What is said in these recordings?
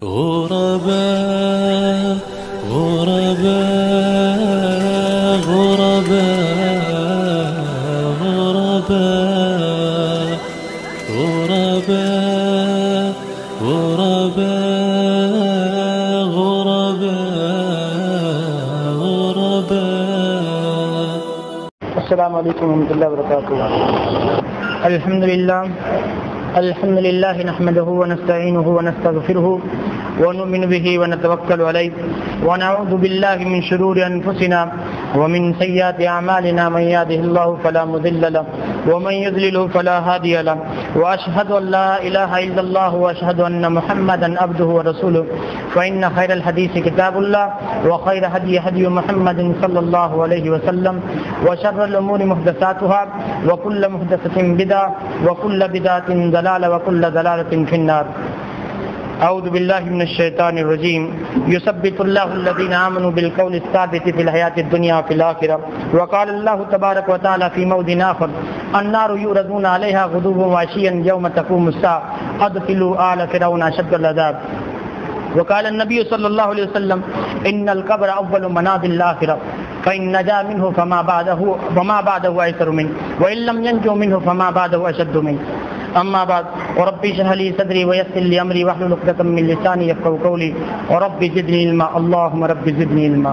غرباء غرباء غرباء غرباء غرباء غرباء غرباء غرباء. السلام علیکم ورحمۃ اللہ وبرکاتہ. الحمد للہ نحمده ونستعینه ونستغفره ونؤمن به ونتوکل علیہ ونعوذ باللہ من شرور انفسنا ومن سیئات اعمالنا من يهده الله فلا مضل له ومن يضلل فلا هادي له واشهد ان لا اله الا الله واشهد ان محمدا عبده ورسوله فان خير الحديث كتاب الله وخير هدي محمد صلى الله عليه وسلم وشر الامور محدثاتها وكل محدثة بدعة وكل بدعة ضلالة وكل ضلالة في النار. اعوذ باللہ من الشیطان الرجیم. یثبت اللہ الذین آمنوا بالقول الثابت فی الحیاۃ الدنیا وفی الآخرہ. وقال اللہ تبارک وتعالی فی موضع آخر النار یعرضون علیہا غدوا وعشیا یوم تقوم الساعة ادخلوا آل فرعون اشد العذاب. وقال النبی صلی اللہ علیہ وسلم ان القبر اول منازل الآخرہ فإن نجا منه فما بعده أيسر منه وإن لم ينجو منه فما بعده أشد منه. اما بعد وربی اشرح لي صدری ويسر لي امری واحلل عقدۃ من لسانی یفقهوا قولی ورب زدنی علما. اللهم رب زدنی علما.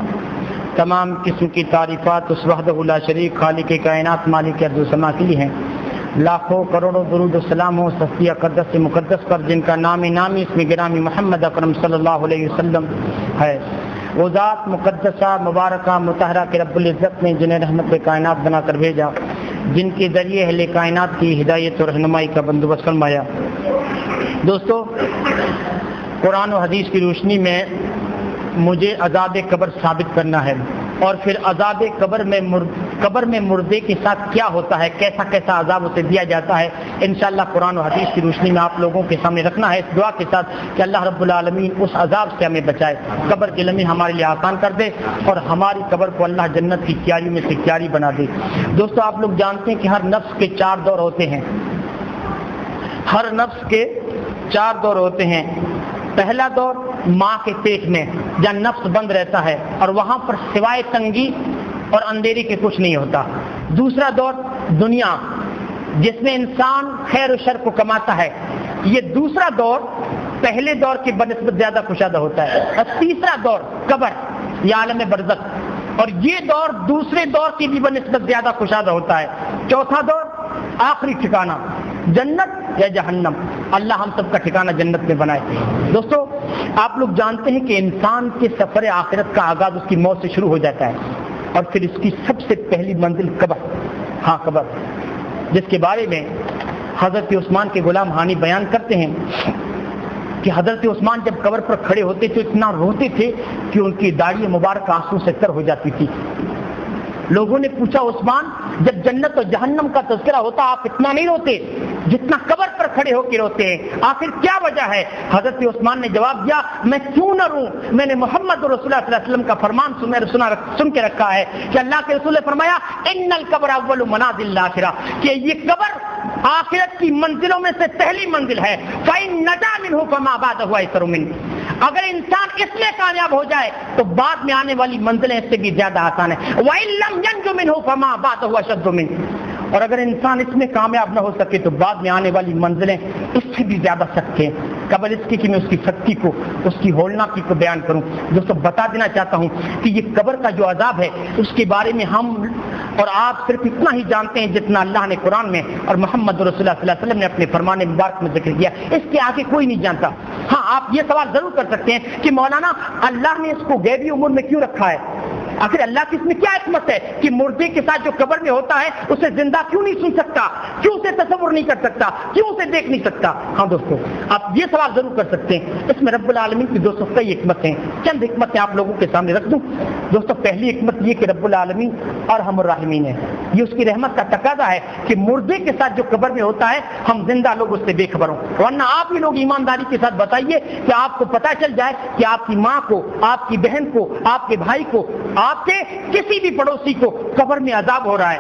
تمام قسم کی تعریفات اس وحدہ لا شریک خالق کائنات مالک ارض و سما کے لیے ہیں. لاکھوں کروڑوں درود و سلام ہو صفیہ قدس سے مقدس پر جن کا نامی اسم گرامی محمد اکرم صلی اللہ علیہ وسلم ہے. وہ ذات مقدسہ مبارکہ مطہرہ کے رب العزت نے جنہیں رحمت کائنات بنا کر بھیجا، جن کے ذریعے اہل کائنات کی ہدایت اور رہنمائی کا بندوبست فرمایا. دوستو، قرآن و حدیث کی روشنی میں مجھے عذاب قبر ثابت کرنا ہے، اور پھر عذاب قبر میں مردے کے ساتھ کیا ہوتا ہے، کیسا عذاب اسے دیا جاتا ہے، انشاءاللہ قرآن و حدیث کی روشنی میں آپ لوگوں کے سامنے رکھنا ہے، اس دعا کے ساتھ کہ اللہ رب العالمین اس عذاب سے ہمیں بچائے، قبر کے لمحے ہمارے لیے آسان کر دے، اور ہماری قبر کو اللہ جنت کی کیاری میں سے کیاری بنا دے. دوستو، آپ لوگ جانتے ہیں کہ ہر نفس کے 4 دور ہوتے ہیں. ہر نفس کے 4 دور ہوتے ہیں. پہلا دور ماں کے پیٹ میں جہاں نفس بند رہتا ہے اور وہاں پر سوائے تنگی اور اندھیری کے کچھ نہیں ہوتا. دوسرا دور دنیا، جس میں انسان خیر و شر کو کماتا ہے. یہ دوسرا دور پہلے دور کی بنسبت زیادہ کشادہ ہوتا ہے. اور تیسرا دور قبر یا عالم برزخ، اور یہ دور دوسرے دور کی بھی بنسبت زیادہ کشادہ ہوتا ہے. چوتھا دور آخری ٹھکانہ جنت یا جہنم. اللہ ہم سب کا ٹھکانہ جنت میں بنائے. دوستو، آپ لوگ جانتے ہیں کہ انسان کے سفر آخرت کا آغاز اس کی موت سے شروع ہو جاتا ہے، اور پھر اس کی سب سے پہلی منزل قبر. ہاں، قبر، جس کے بارے میں حضرت عثمان کے غلام ہانی بیان کرتے ہیں کہ حضرت عثمان جب قبر پر کھڑے ہوتے تو اتنا روتے تھے کہ ان کی داڑھی مبارک آنسو سے تر ہو جاتی تھی. لوگوں نے پوچھا، عثمان، جب جنت اور جہنم کا تذکرہ ہوتا آپ اتنا نہیں روتے جتنا قبر پر کھڑے ہو کے روتے ہیں، آخر کیا وجہ ہے؟ حضرت عثمان نے جواب دیا، میں کیوں نہ روں، میں نے محمد رسول اللہ صلی اللہ علیہ وسلم کا فرمان سن کے رکھا ہے کہ اللہ کے رسول نے فرمایا ان القبر اول منازل الاخرہ، کہ یہ قبر آخرت کی منزلوں میں سے پہلی منزل ہے. فإن نجا منه فما بعده أيسر منه. اگر انسان اس میں کامیاب ہو جائے تو بعد میں آنے والی منزلیں اس سے بھی زیادہ آسان ہیں. وإن لم ينج منه فما بعده أشد منه. اور اگر انسان اس میں کامیاب نہ ہو سکے تو بعد میں آنے والی منزلیں اس سے بھی زیادہ سخت ہیں. قبل اس کی کہ میں اس کی سختی کو، اس کی ہولناکی کو بیان کروں. دوستو، بتا دینا چاہتا ہوں کہ یہ قبر کا جو عذاب ہے اس کے بارے میں ہم اور آپ صرف اتنا ہی جانتے ہیں جتنا اللہ نے قرآن میں اور محمد رسول اللہ صلی اللہ علیہ وسلم نے اپنے فرمان مبارک میں ذکر کیا. اس کے آگے کوئی نہیں جانتا. ہاں، آپ یہ سوال ضرور کر سکتے ہیں کہ مولانا، اللہ نے اس کو غیبی امور میں کیوں رکھا ہے؟ آخر اللہ کی اس میں کیا حکمت ہے کہ مردے کے ساتھ جو قبر میں ہوتا ہے اسے زندہ کیوں نہیں سن سکتا، کیوں اسے تصور نہیں کر سکتا، کیوں اسے دیکھ نہیں سکتا؟ ہاں دوستو، آپ یہ سوال ضرور کر سکتے ہیں. اس میں رب العالمین کی 200 کئی حکمتیں ہیں. چند حکمتیں آپ لوگوں کے سامنے رکھ دوں. دوستو، پہلی حکمت یہ کہ رب العالمین ارحم الراحمین ہے. یہ اس کی رحمت کا تقاضا ہے کہ مردے کے ساتھ جو قبر میں ہوتا ہے ہم زندہ لوگ اس سے بے خبر ہوں. ورنہ آپ ہی لوگ ایمانداری کے ساتھ بتائیے کہ آپ کو پتہ چل جائے کہ آپ کی ماں کو، آپ کی بہن کو، آپ کے بھائی کو، آپ کے کسی بھی پڑوسی کو قبر میں عذاب ہو رہا ہے،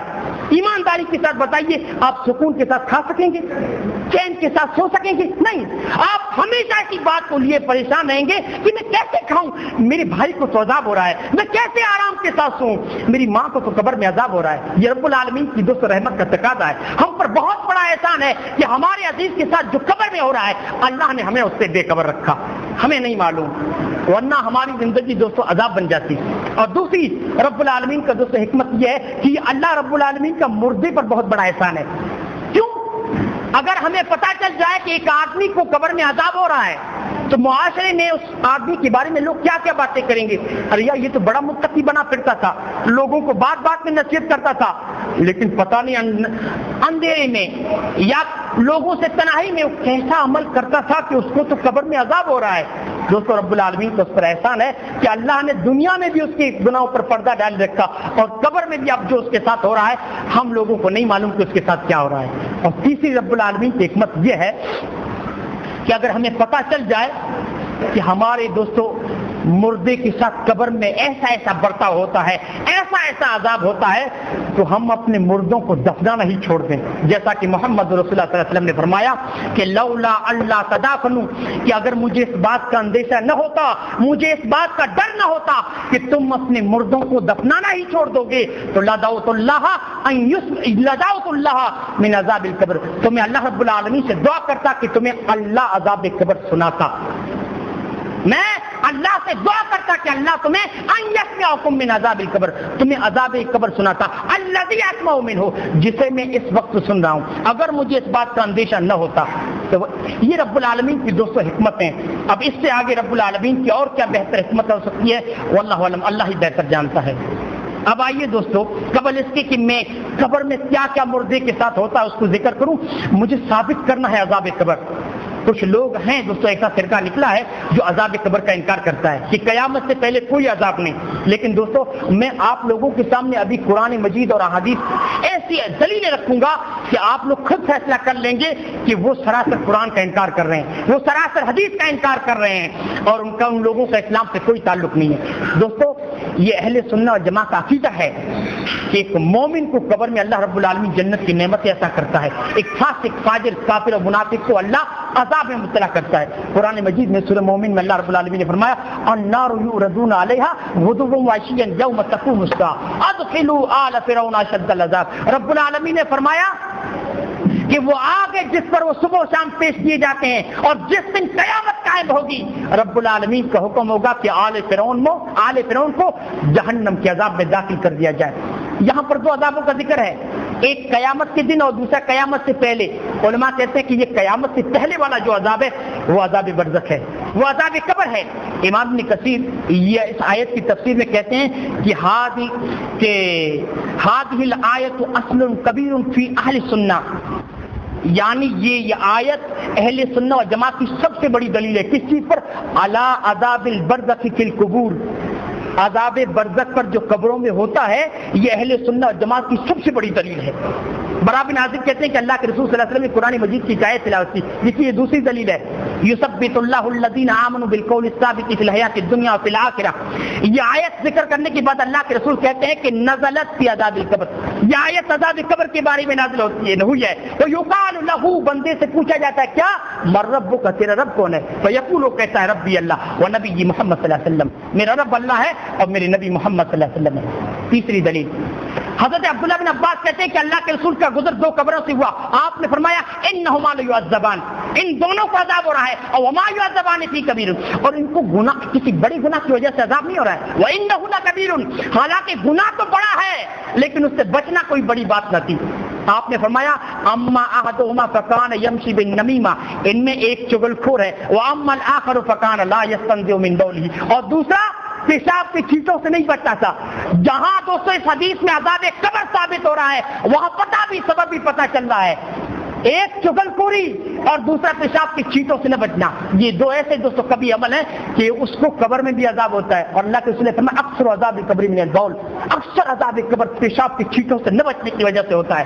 ایمانداری کے ساتھ بتائیے، آپ سکون کے ساتھ کھا سکیں گے؟ چین کے ساتھ سو سکیں گے؟ نہیں، آپ ہمیشہ کی بات کو لیے پریشان رہیں گے کہ میں کیسے کھاؤں، میرے بھائی کو تو عذاب ہو رہا ہے، میں کیسے آرام کے ساتھ سوؤں، میری ماں کو تو قبر میں عذاب ہو رہا ہے۔ یہ رب العالمین کی دوست رحمت کا تقاضا ہے۔ ہم پر بہت بڑا احسان ہے کہ ہمارے عزیز کے ساتھ جو قبر میں ہو رہا ہے اللہ نے ہمیں اس سے بے خبر رکھا، ہمیں نہیں معلوم، ورنہ ہماری زندگی دوستو عذاب بن جاتی۔ اور دوسری رب العالمین کا دوستو حکمت یہ ہے کہ اللہ رب العالمین کا مردے پر بہت بڑا احسان ہے۔ کیوں؟ اگر ہمیں پتہ چل جائے کہ ایک آدمی کو قبر میں عذاب ہو رہا ہے تو معاشرے میں اس آدمی کے بارے میں لوگ کیا کیا باتیں کریں گے، ارے یار یہ تو بڑا متقی بنا پھرتا تھا، لوگوں کو بات بات میں نصیحت کرتا تھا، لیکن پتہ نہیں اندھیرے میں یا لوگوں سے تنہائی میں کیسا عمل کرتا تھا کہ اس کو تو قبر میں عذاب ہو رہا ہے۔ دوستو رب العالمین کا اس پر احسان ہے کہ اللہ نے دنیا میں بھی اس کے گناہوں پر پردہ ڈال رکھا، اور قبر میں بھی اب جو اس کے ساتھ ہو رہا ہے ہم لوگوں کو نہیں معلوم کہ اس کے ساتھ کیا ہو رہا ہے۔ اور تیسری رب العالمین کی حکمت یہ ہے کہ اگر ہمیں پتہ چل جائے کہ ہمارے دوستو مردے کے ساتھ قبر میں ایسا ایسا برتاؤ ہوتا ہے، ایسا ایسا عذاب ہوتا ہے، تو ہم اپنے مردوں کو دفنانا ہی چھوڑ دیں، جیسا کہ محمد رسول اللہ صلی اللہ علیہ وسلم نے فرمایا کہ لولا اللہ تدافنوا، کہ اگر مجھے اس بات کا اندیشہ نہ ہوتا، مجھے اس بات کا ڈر نہ ہوتا کہ تم اپنے مردوں کو دفنانا ہی چھوڑ دو گے، تو لدعوت اللہ من عذاب القبر، تو میں اللہ رب العالمین سے دعا کرتا کہ تمہیں اللہ عذاب قبر سناتا، میں اللہ سے دعا کرتا کہ اللہ تمہیں ان یسمعکم من عذاب القبر، تمہیں عذاب قبر سناتا، الذی اسمع منہ، جسے میں اس وقت سن رہا ہوں۔ اگر مجھے اس بات کا اندیشہ نہ ہوتا تو یہ رب العالمین کی دوستو حکمت ہیں۔ اب اس سے آگے رب العالمین کی اور کیا بہتر حکمت ہو سکتی ہے، واللہ علم، اللہ ہی بہتر جانتا ہے۔ اب آئیے دوستو، قبل اس کے کہ میں قبر میں کیا کیا مردے کے ساتھ ہوتا ہے اس کو ذکر کروں، مجھے ثابت کرنا ہے عذاب قبر۔ کچھ لوگ ہیں دوستو، ایسا فرقہ نکلا ہے جو عذاب قبر کا انکار کرتا ہے کہ قیامت سے پہلے کوئی عذاب نہیں، لیکن دوستو میں آپ لوگوں کے سامنے ابھی قرآن مجید اور احادیث ایسی دلیلیں رکھوں گا کہ آپ لوگ خود فیصلہ کر لیں گے کہ وہ سراسر قرآن کا انکار کر رہے ہیں، وہ سراسر حدیث کا انکار کر رہے ہیں، اور ان لوگوں کا اسلام سے کوئی تعلق نہیں ہے۔ دوستو یہ اہل سنت و جماعت کا عقیدہ ہے کہ ایک مومن کو قبر میں اللہ رب العالمین جنت کی نعمت عطا کرتا ہے، ایک فاسق فاجر کافر اور منافق کو اللہ عذاب میں مبتلا کرتا ہے۔ قرآن مجید میں سورہ مومن میں اللہ رب العالمین نے فرمایا النار یعرضون علیہا غدوا وعشیا یوم تقوم الساعۃ ادخلوا آل فرعون اشد العذاب۔ رب العالمین نے فرمایا کہ وہ آگ ہے جس پر وہ صبح و شام پیش کیے جاتے ہیں، اور جس دن قیامت قائم ہوگی رب العالمین کا حکم ہوگا کہ آل فرعون کو جہنم کے عذاب میں داخل کر دیا جائے۔ یہاں پر دو عذابوں کا ذکر ہے، ایک قیامت کے دن اور دوسرا قیامت سے پہلے۔ علماء کہتے ہیں کہ یہ قیامت سے پہلے والا جو عذاب ہے وہ عذاب برزخ ہے، وہ عذاب قبر ہے۔ امام ابن کثیر یہ اس آیت کی تفسیر میں کہتے ہیں کہ ہذہ الآیۃ اصل کبیر فی اہل سنہ، یعنی یہ آیت اہل سنت و جماعت کی سب سے بڑی دلیل ہے۔ کس چیز پر؟ علی عذاب البرزخ فی القبور، عذاب برزخ پر جو قبروں میں ہوتا ہے، یہ اہل سنت و جماعت کی سب سے بڑی دلیل ہے۔ برا بن عازب کہتے ہیں کہ اللہ کے رسول صلی اللہ علیہ وسلم نے قرآن مجید کی آیت تلاوت کی، جس کی یہ دوسری دلیل ہے، یثبت اللہ الذین آمنوا بالقول الثابت فی الحیاۃ الدنیا وفی الآخرہ۔ یہ آیت ذکر کرنے کے بعد اللہ کے رسول کہتے ہیں کہ نزلت فی عذاب القبر، یہ آیت عذاب قبر کے بارے میں نازل ہوئی ہے۔ تو یقال لہ، بندے سے پوچھا جاتا ہے کیا؟ من ربک، تیرا رب کون ہے؟ فیقول، وہ کہتا ہے ربی اللہ و نبی محمد صلی اللہ علیہ وسلم، میرا رب اللہ ہے اور میرے نبی محمد صلی اللہ علیہ وسلم ہے۔ تیسری دلیل، حضرت عبداللہ بن عباس کہتے ہیں کہ اللہ کے رسول کا گزر دو قبروں سے ہوا، آپ نے فرمایا انہما لیعذبان، ان دونوں کو عذاب ہو رہا ہے، اور وما یعذبان فی کبیر، اور ان کو گناہ، کسی بڑی گناہ کی وجہ سے عذاب نہیں ہو رہا ہے، وانہ لکبیر، حالانکہ گناہ تو بڑا ہے لیکن اس سے بچنا کوئی بڑی بات نہ تھی۔ آپ نے فرمایا اما احدہما فکان یمشی بالنمیمہ، ان میں ایک چغلخور ہے، واما الاخر فکان لا یستنزع من بولہ، اور دوسرا پیشاب کی چیزوں سے نہیں بچتا تھا۔ جہاں دوستو اس حدیث میں عذاب قبر ثابت ہو رہا ہے، وہاں پتہ بھی سبب بھی پتہ چل رہا ہے، ایک چغلخوری اور دوسرا پیشاب کی چیزوں سے نہ بچنا۔ یہ دو ایسے دوستو کبھی عمل ہے کہ اس کو قبر میں بھی عذاب ہوتا ہے، اور اللہ کے رسول نے فرمایا اکثر عذاب قبر من البول، اکثر عذاب قبر پیشاب کی چیزوں سے نہ بچنے کی وجہ سے ہوتا ہے۔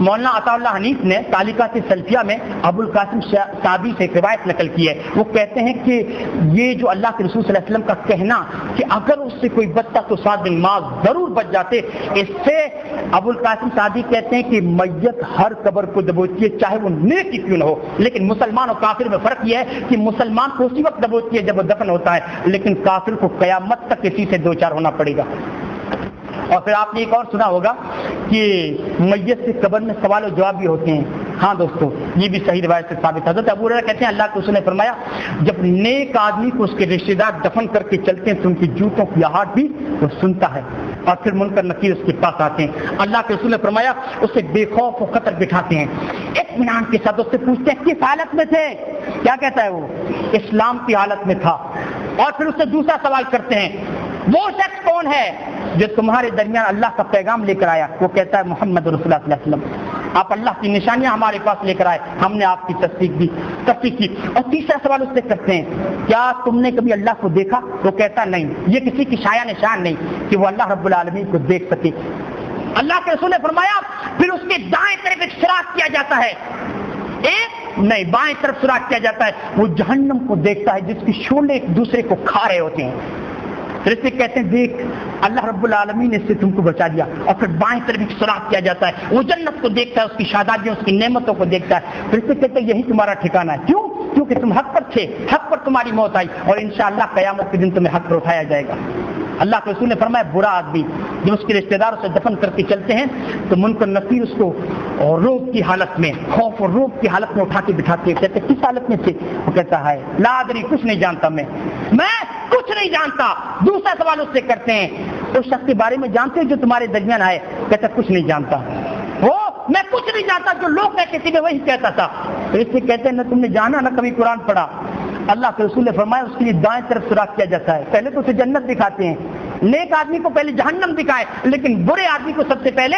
مولانا عطا اللہ حنیف نے تعلیقات سلفیہ میں ابو القاسم صابی سے ایک روایت نقل کی ہے. وہ کہتے ہیں کہ یہ جو اللہ کے رسول صلی اللہ علیہ وسلم کا کہنا کہ اگر اس سے کوئی بچتا تو سعد بن معاذ ضرور بچ جاتے، اس سے ابو القاسم صابی کہتے ہیں کہ میت ہر قبر کو دبوچتی ہے چاہے وہ نیک ہی کیوں نہ ہو. لیکن مسلمان اور کافر میں فرق یہ ہے کہ مسلمان کو اسی وقت دبوچتی ہے جب وہ دفن ہوتا ہے، لیکن کافر کو قیامت تک کسی سے دو چار ہونا پڑے گا. اور پھر آپ نے ایک اور سنا ہوگا کہ میت سے قبر میں سوال و جواب بھی ہوتے ہیں. ہاں دوستو، یہ بھی صحیح روایت سے ثابت ہے. حضرت ابو ہریرہ کہتے ہیں اللہ کے رسول نے فرمایا جب نیک آدمی کو اس کے رشتے دار دفن کر کے چلتے ہیں تو ان کی جوتوں کی آہٹ بھی وہ سنتا ہے، اور پھر منکر نکیر اس کے پاس آتے ہیں. اللہ کے رسول نے فرمایا اسے بے خوف و خطر بٹھاتے ہیں، اطمینان کے ساتھ اس سے پوچھتے ہیں کس حالت میں تھے. کیا کہتا ہے وہ؟ اسلام کی حالت میں تھا. اور پھر اس سے دوسرا سوال کرتے ہیں وہ شخص کون ہے جو تمہارے درمیان اللہ کا پیغام لے کر آیا؟ وہ کہتا ہے محمد رسول اللہ صلی اللہ علیہ وسلم، آپ اللہ کی نشانیاں ہمارے پاس لے کر آئے، ہم نے آپ کی تصدیق کی. اور تیسرا سوال اس سے کرتے ہیں کیا تم نے کبھی اللہ کو دیکھا؟ وہ کہتا نہیں، یہ کسی کی شایع نشان نہیں کہ وہ اللہ رب العالمین کو دیکھ سکے. اللہ کے رسول نے فرمایا پھر اس کے دائیں طرف ایک سراغ کیا جاتا ہے، ایک نہیں بائیں طرف سراغ کیا جاتا ہے، وہ جہنم کو دیکھتا ہے جس کی شعلے ایک دوسرے کو کھا رہے ہوتے ہیں. پھر اس سے کہتے ہیں دیکھ اللہ رب العالمین نے اس سے تم کو بچا دیا. اور پھر بائیں طرف ایک سراغ کیا جاتا ہے، وہ جنت کو دیکھتا ہے، اس کی شادابیوں اس کی نعمتوں کو دیکھتا ہے. پھر اس سے کہتے ہیں یہی تمہارا ٹھکانہ ہے. کیوں؟ کیونکہ تم حق پر تھے، حق پر تمہاری موت آئی، اور انشاءاللہ قیامت کے دن تمہیں حق پر اٹھایا جائے گا. اللہ کے رسول نے فرمایا برا آدمی جب اس کے رشتے داروں سے دفن کر کے چلتے ہیں تو منکر نکیر اس کو روب کی حالت میں، خوف اور روب کی حالت میں اٹھا کے بٹھاتے ہیں. کہتے کس حالت میں تھے؟ وہ کہتا ہے لا ادری، کچھ نہیں جانتا، میں کچھ نہیں جانتا. دوسرا سوال اس سے کرتے ہیں اس شخص کے بارے میں جانتے جو تمہارے درمیان آئے؟ کہتا کچھ نہیں جانتا. وہ میں کچھ نہیں جانتا، جو لوگ کہتے تھے میں وہی کہتا تھا. پھر اس سے کہتے ہیں نہ تم نے جانا نہ کبھی قرآن پڑھا. اللہ کے رسول نے فرمایا اس کے لیے دائیں طرف سراغ کیا جاتا ہے. پہلے تو اسے جنت دکھاتے ہیں، نیک آدمی کو پہلے جہنم دکھائے، لیکن برے آدمی کو سب سے پہلے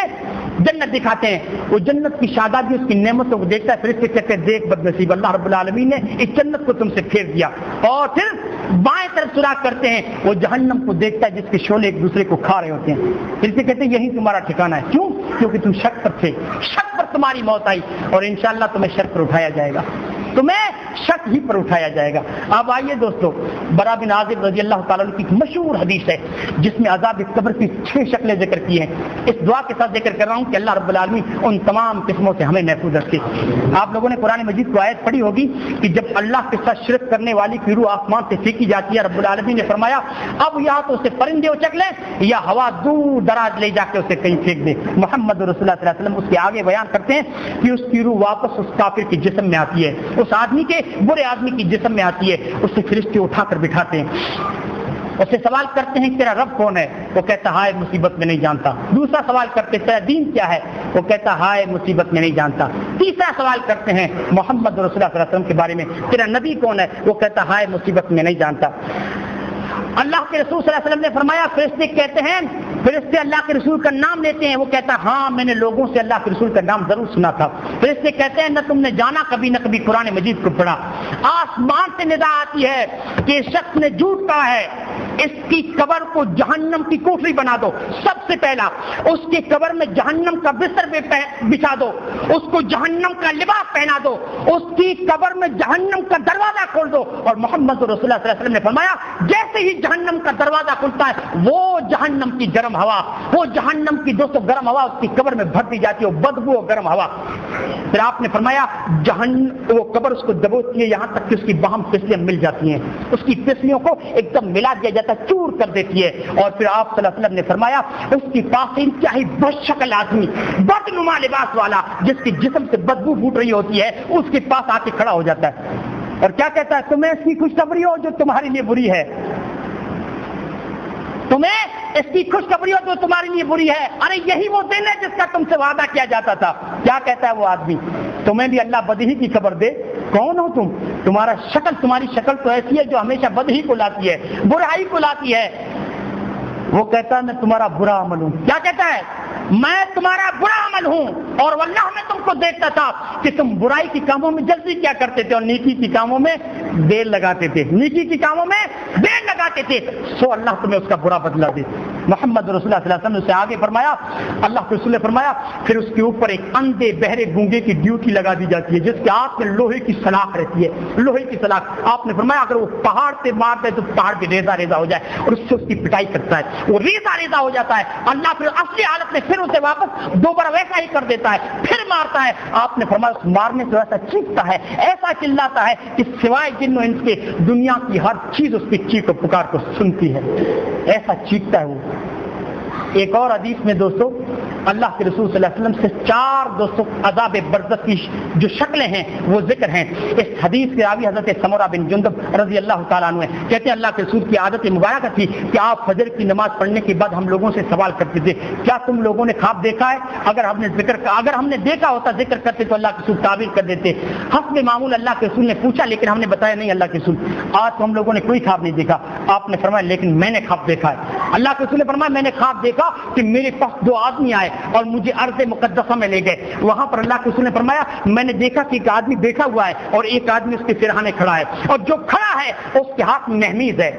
جنت دکھاتے ہیں. وہ جنت کی شادابی اس کی نعمتوں کو دیکھتا ہے. پھر اس سے کہتے ہیں دیکھ بد نصیب، اللہ رب العالمین نے اس جنت کو تم سے پھیر دیا. اور پھر بائیں طرف سراغ کرتے ہیں، وہ جہنم کو دیکھتا ہے جس کے شعلے ایک دوسرے کو کھا رہے ہوتے ہیں. پھر سے کہتے ہیں یہی تمہارا ٹھکانہ ہے. کیوں؟ کیونکہ تم شک پر تھے، شک پر تمہاری موت آئی، اور انشاءاللہ تمہیں شک پر اٹھایا جائے گا، تمہیں شک ہی پر اٹھایا جائے گا. اب آئیے دوستو، برا بن عازب رضی اللہ تعالیٰ عنہ کی ایک مشہور حدیث ہے جس میں عذاب قبر کی 6 شکلیں ذکر کی ہیں. اس دعا کے ساتھ ذکر کر رہا ہوں کہ اللہ رب العالمین ان تمام قسموں سے ہمیں محفوظ رکھے. آپ لوگوں نے قرآن مجید کو آیت پڑھی ہوگی کہ جب اللہ کے ساتھ شرک کرنے والی کی روح آسمان سے پھینکی جاتی ہے، رب العالمین نے فرمایا اب یا تو اسے پرندے اچک لیں یا ہوا دور دراز لے جا کے اسے کہیں پھینک دے. محمد رسول اللہ صلی اللہ علیہ وسلم اس کے آگے بیان کرتے ہیں کہ اس کی روح واپس اس کافر کے جسم میں آتی ہے، اس آدمی کے برے آدمی کی جسم میں آتی ہے. اس سے فرشتے اٹھا کر بٹھاتے ہیں، اس سے سوال کرتے ہیں تیرا رب کون ہے؟ وہ کہتا ہائے مصیبت میں نہیں جانتا. دوسرا سوال کرتے تیرا دین کیا ہے؟ وہ کہتا ہائے مصیبت میں نہیں جانتا. تیسرا سوال کرتے ہیں محمد رسول اللہ صلی اللہ علیہ وسلم کے بارے میں، تیرا نبی کون ہے؟ وہ کہتا ہائے مصیبت میں نہیں جانتا. اللہ کے رسول صلی اللہ علیہ وسلم نے فرمایا فرشتے کہتے ہیں، فرشتے اللہ کے رسول کا نام لیتے ہیں. وہ کہتا ہاں میں نے لوگوں سے اللہ کے رسول کا نام ضرور سنا تھا. فرشتے کہتے ہیں نہ تم نے جانا کبھی نہ کبھی قرآن مجید کو پڑھا. آسمان سے ندا آتی ہے کہ شخص نے جھوٹ کہا ہے، اس کی قبر کو جہنم کی کوٹری بنا دو. سب سے پہلا اس کی قبر میں جہنم کا بستر بچھا دو، اس کو جہنم کا لباس پہنا دو، اس کی قبر میں جہنم کا دروازہ کھول دو. اور محمد رسول اللہ صلی اللہ علیہ وسلم نے فرمایا جیسے ہی جہنم کا دروازہ کھلتا ہے وہ جہنم کی گرم ہوا، وہ جہنم کی دوستو گرم ہوا اس کی قبر میں بھر دی جاتی ہے، وہ بدبو اور گرم ہوا. پھر آپ نے فرمایا وہ قبر اس کو دبوتی ہے یہاں تک کہ اس کی باہم پسلیاں مل جاتی ہیں، اس کی پسلیوں کو ایک دم ملا دیا جاتا ہے، چور کر دیتی ہے. اور پھر آپ صلی اللہ علیہ وسلم نے فرمایا اس کی پاس انتہائی بد شکل آدمی، بدنما لباس والا جس کی جسم سے بدبو پھوٹ رہی ہوتی ہے، اس کے پاس آ کے کھڑا ہو جاتا ہے اور کیا کہتا ہے تمہیں اس کی خوشخبری ہو جو تمہارے لیے بری ہے، تمہیں اس کی خوشخبری ہو جو تمہارے لیے بری ہے. ارے یہی وہ دن ہے جس کا تم سے وعدہ کیا جاتا تھا. کیا کہتا ہے وہ آدمی تمہیں بھی اللہ بدہی کی خبر دے. کون ہو تم؟ تمہاری شکل تو ایسی ہے جو ہمیشہ بدہی کو لاتی ہے، برائی کو لاتی ہے. وہ کہتا ہے میں تمہارا برا عمل ہوں. کیا کہتا ہے؟ میں تمہارا برا عمل ہوں اور واللہ میں تم کو دیکھتا تھا کہ تم برائی کے کاموں میں جلدی کیا کرتے تھے اور نیکی کے کاموں میں دیر لگاتے تھے، نیکی کے کاموں میں دیر لگاتے تھے، سو اللہ تمہیں اس کا برا بدلہ دے۔ محمد رسول اللہ صلی اللہ علیہ وسلم نے اسے آگے فرمایا، اللہ کے رسول نے فرمایا پھر اس کے اوپر ایک اندھے بہرے گونگے کی ڈیوٹی لگا دی جاتی ہے جس کے ہاتھ میں لوہے کی سلاخ رہتی ہے، لوہے کی سلاخ۔ آپ نے فرمایا اگر وہ پہاڑ سے مارتا ہے تو پہاڑ پہ ریزہ ریزہ ہو جائے اور اس سے اس کی پٹائی کرتا ہے، وہ ریزہ ریزہ ہو جاتا ہے، اللہ پھر اصلی حالت میں پھر اسے واپس دوبارہ ویسا ہی کر دیتا ہے، پھر مارتا ہے۔ آپ نے فرمایا اس مارنے سے ایسا چیختا ہے، ایسا چلاتا ہے کہ سوائے جن و انس کے دنیا کی ہر چیز اس کی چیخ و پکار کو سنتی ہے، ایسا چیختا ہے وہ۔ ایک اور حدیث میں دوستو اللہ کے رسول صلی اللہ علیہ وسلم سے 4 دوستو عذاب برزخ کی جو شکلیں ہیں وہ ذکر ہیں۔ اس حدیث کے راوی حضرت سمرہ بن جندب رضی اللہ تعالیٰ عنہ ہیں، کہتے ہیں اللہ کے رسول کی عادت مبارکہ تھی کہ آپ فجر کی نماز پڑھنے کے بعد ہم لوگوں سے سوال کرتے تھے کیا تم لوگوں نے خواب دیکھا ہے؟ اگر ہم نے دیکھا ہوتا ذکر کرتے تو اللہ کے رسول تعبیر کر دیتے۔ حسب معمول اللہ کے رسول نے پوچھا لیکن ہم نے بتایا نہیں اللہ کے رسول آج تو ہم لوگوں نے کوئی خواب نہیں دیکھا۔ آپ نے فرمایا لیکن میں نے خواب دیکھا ہے۔ اللہ کے رسول نے فرمایا میں نے خواب دیکھا کہ میرے پاس 2 آدمی آئے اور مجھے ارض مقدسہ میں لے گئے۔ وہاں پر اللہ کے رسول نے فرمایا میں نے دیکھا کہ ایک آدمی بیٹھا ہوا ہے اور ایک آدمی اس کے سرہانے کھڑا ہے، اور جو کھڑا ہے اس کے ہاتھ میں مہمیز ہے،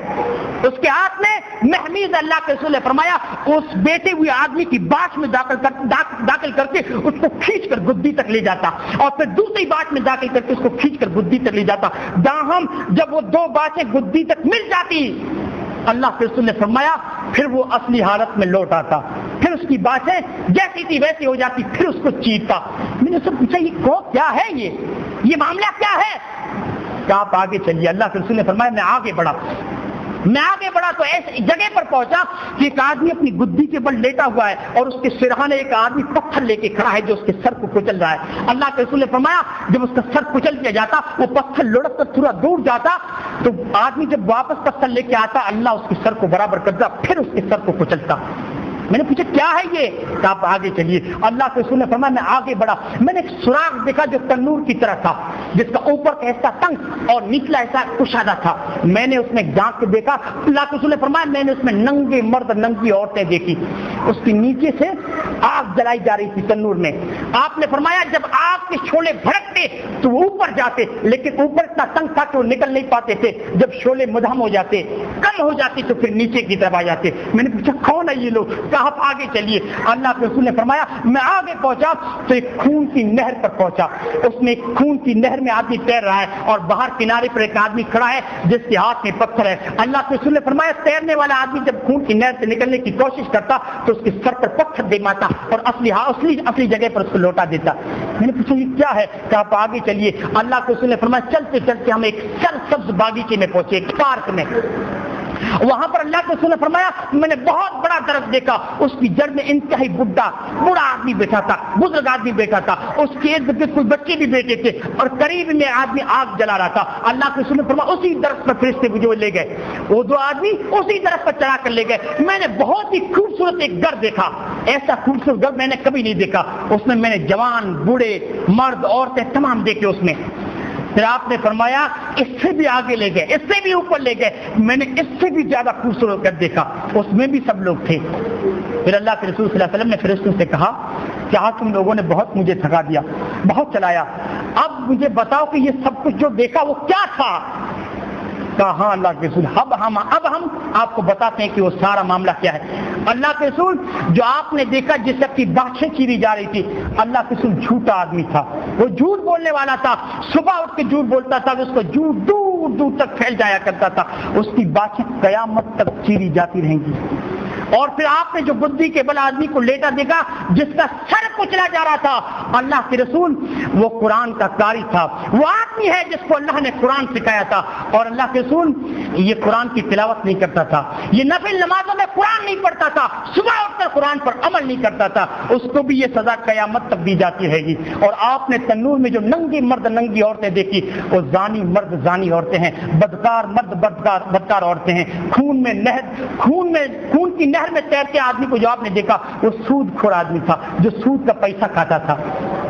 اس کے ہاتھ میں مہمیز۔ اللہ کے رسول نے فرمایا اس بیٹھے ہوئے آدمی کی باش میں داخل کر کے اس کو کھینچ کر گدی تک لے جاتا اور پھر دوسری باش میں داخل کر کے اس کو کھینچ کر گدی تک لے جاتا۔ داہم جب وہ 2 باشیں گدی تک مل جاتی اللہ کے رسول نے فرمایا پھر وہ اصلی حالت میں لوٹ آتا، پھر اس کی باتیں جیسی تھی ویسی ہو جاتی، پھر اس کو چیرتا۔ میں نے اس سے پوچھا یہ کیا ہے، یہ معاملہ کیا ہے؟ کہ آپ آگے چلیے۔ اللہ کے رسول نے فرمایا میں آگے بڑھا تو ایسی جگہ پر پہنچا کہ ایک آدمی اپنی گدی کے بل لیٹا ہوا ہے اور اس کے سرہانے ایک آدمی پتھر لے کے کھڑا ہے جو اس کے سر کو کچل رہا ہے۔ اللہ کے رسول نے فرمایا جب اس کا سر کچل دیا جاتا وہ پتھر لڑک کر تھوڑا دور جاتا تو آدمی جب واپس پتھر لے کے آتا اللہ اس کے سر کو برابر کرتا پھر اس کے سر کو کچلتا۔ میں نے پوچھا کیا ہے یہ؟ کہ آپ آگے چلیے۔ اللہ کے رسول نے فرمایا میں آگے بڑھا، میں نے ایک سوراخ دیکھا جو تنور کی طرح تھا جس کا اوپر کا حصہ تنگ اور نچلا حصہ کشادہ تھا۔ میں نے اس میں جھانک کے دیکھا، اللہ کے رسول نے فرمایا میں نے اس میں ننگے مرد ننگی عورتیں دیکھی، اس کے نیچے سے آگ جلائی جا رہی تھی تنور میں۔ آپ نے فرمایا جب آگ کے شعلے بھڑکتے تو وہ اوپر جاتے لیکن اوپر اتنا تنگ تھا کہ وہ نکل نہیں پاتے تھے، جب شعلے مدھم ہو جاتے کم ہو جاتے تو پھر نیچے کی طرف آ جاتے۔ میں نے پوچھا کون ہے یہ لوگ؟ آپ آگے چلیے۔ اللہ کے رسول نے فرمایا میں آگے پہنچا تو ایک خون کی نہر پر پہنچا، اس میں ایک خون کی نہر میں آدمی تیر رہا ہے اور باہر کنارے پر ایک آدمی کھڑا ہے جس کے ہاتھ میں پتھر ہے۔ اللہ کے رسول نے فرمایا تیرنے والا آدمی جب خون کی نہر سے نکلنے کی کوشش کرتا تو اس کے سر پر پتھر دے ماتا اور اصلی جگہ پر اس کو لوٹا دیتا۔ میں نے پوچھا یہ کیا ہے؟ کہ آپ آگے چلیے۔ اللہ کے رسول نے فرمایا چلتے چلتے ہم ایک سرسبز باغیچے میں پہنچے، ایک پارک میں۔ وہاں پر اللہ کے رسول نے فرمایا میں نے بہت بڑا درخت دیکھا، اس کی جڑ میں انتہائی بوڑھا آدمی بیٹھا تھا، بزرگ آدمی بیٹھا تھا، اس کے ارد گرد کوئی بچے بھی بیٹھے تھے اور قریب میں آدمی آگ جلا رہا تھا۔ اللہ کے رسول نے فرمایا اسی درخت پر فرشتے مجھے لے گئے، وہ 2 آدمی اسی درخت پر چڑھا کر لے گئے۔ میں نے بہت ہی خوبصورت ایک گھر دیکھا، ایسا خوبصورت گھر میں نے کبھی نہیں دیکھا، اس میں نے جوان بوڑھے مرد عورتیں تمام دیکھے اس میں۔ پھر آپ نے فرمایا اس سے بھی آگے لے گئے، اس سے بھی اوپر لے گئے، میں نے اس سے بھی زیادہ خوبصورت گھر دیکھا، اس میں بھی سب لوگ تھے۔ پھر اللہ کے رسول صلی اللہ علیہ وسلم نے فرشتوں سے کہا کہ آج تم لوگوں نے بہت مجھے تھکا دیا، بہت چلایا، اب مجھے بتاؤ کہ یہ سب کچھ جو دیکھا وہ کیا تھا؟ کہا ہاں اللہ کے رسول اب ہم آپ کو بتاتے ہیں کہ وہ سارا معاملہ کیا ہے۔ اللہ کے رسول جو آپ نے دیکھا جس سب کی باتیں چیری جا رہی تھی، اللہ کے رسول جھوٹا آدمی تھا، وہ جھوٹ بولنے والا تھا، صبح اٹھ کے جھوٹ بولتا تھا، اس کو جھوٹ دور دور تک پھیل جایا کرتا تھا، اس کی باتیں قیامت تک چیری جاتی رہیں گی۔ اور پھر آپ نے جو بدھی کے بل آدمی کو لیٹا دیکھا جس کا سر کچلا جا رہا تھا، اللہ کے رسول وہ قرآن کا قاری تھا، وہ آدمی ہے جس کو اللہ نے قرآن سکھایا تھا، اور اللہ کے رسول یہ قرآن کی تلاوت نہیں کرتا تھا، یہ نفل نمازوں میں قرآن نہیں پڑھتا تھا، صبح اٹھ کر قرآن پر عمل نہیں کرتا تھا، اس کو بھی یہ سزا قیامت تک دی جاتی رہے گی۔ اور آپ نے تنور میں جو ننگے مرد ننگی عورتیں دیکھی وہ زانی مرد زانی عورتیں ہیں، بدکار مرد بدکار عورتیں ہیں، خون کی نہر میں تیرتے آدمی کو جو آپ نے دیکھا وہ سود خور آدمی تھا جو سود کا پیسہ کھاتا تھا۔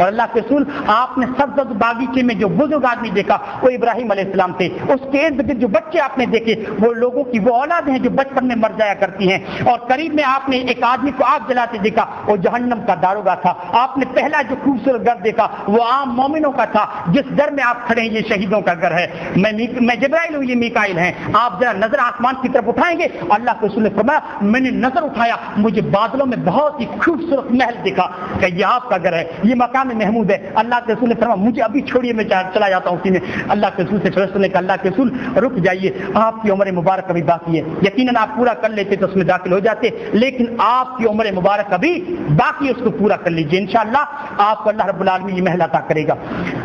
اور اللہ کے رسول آپ نے سبز باغیچے میں جو بزرگ آدمی دیکھا وہ ابراہیم علیہ السلام تھے. اس کے ارد گرد جو بچے آپ نے دیکھے وہ لوگوں کی وہ اولاد ہیں جو بچپن میں مر جایا کرتی ہیں. اور قریب میں آپ نے ایک آدمی کو آگ جلاتے دیکھا, وہ جہنم کا داروغہ تھا. آپ نے پہلا جو خوبصورت گھر دیکھا وہ عام مومنوں کا تھا. جس گھر میں آپ کھڑے ہیں یہ شہیدوں کا گھر ہے. میں جبرائیل ہوں, یہ میکائیل ہیں. آپ ذرا نظر آسمان کی طرف اٹھائیں گے. اللہ کے رسول نے فرمایا میں نے نظر اٹھایا, مجھے بادلوں میں بہت ہی خوبصورت محل دکھا کہ یہ آپ کا گھر ہے, یہ مقام محمود ہے. اللہ کے رسول نے فرمایا مجھے ابھی چھوڑیے, میں چلا جاتا ہوں اسی میں. اللہ کے رسول سے فیصلے کہ اللہ کے رسول رک جائیے, آپ کی عمر مبارک ابھی باقی ہے. یقیناً آپ پورا کر لیتے تو اس میں داخل ہو جاتے, لیکن آپ کی عمر مبارک ابھی باقی ہے, اس کو پورا کر لیجیے. انشاءاللہ آپ کو اللہ رب العالمین یہ محل عطا کرے گا.